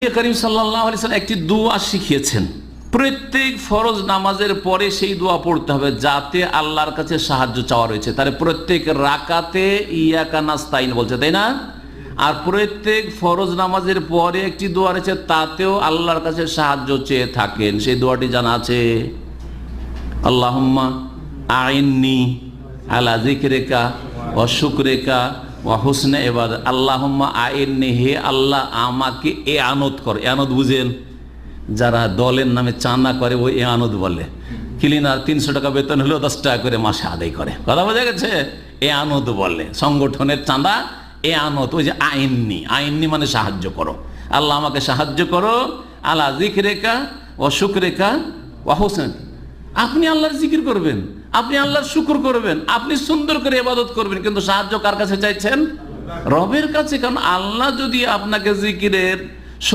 করিম সাল্লাল্লাহু আলাইহি ওয়াসাল্লাম একটি দোয়া শিখিয়েছেন, প্রত্যেক ফরজ নামাজের পরে সেই দোয়া পড়তে হবে যাতে আল্লাহর কাছে সাহায্য চাওয়া রয়েছে। তাহলে প্রত্যেক রাকাতে ইয়াকা নাস্তাইন বলছে, তাই না? আর প্রত্যেক ফরজ নামাজের পরে একটি দোয়া রয়েছে, তাতেও আল্লাহর কাছে সাহায্য চেয়ে থাকেন। সেই দোয়াটি জানা আছে, আল্লাহুম্মা আইন্নি আলা যিকরিকা ওয়া শুকরিকা ওয়া হুসনে ইবাদত। আল্লাহুম্মা আইন্নি, হে আল্লাহ আমাকে এয়ানত কর। এয়ানত বুঝেন? যারা দলের নামে চাঁদা করে ওই এয়ানত বলে। ক্লিনার 300 টাকা বেতন হলেও 10 টাকা করে মাসে আদায় করে, কথা বোঝা গেছে? এয়ানত বলে, সংগঠনের চাঁদা এয়ানত। ওই যে আইন্নি, আইন্নি মানে সাহায্য করো, আল্লাহ আমাকে সাহায্য করো। আলা যিকরিকা ওয়া শুকরিকা ওয়া হুসনে, আপনি আল্লাহর জিকির করবেন, আপনি আল্লাহর শুকর করবেন, আপনি সুন্দর করে ইবাদত করবেন, কিন্তু সাহায্য কার কাছে চাইছেন? রবের কাছে। কারণ আল্লাহ যদি আপনাকে জিকিরের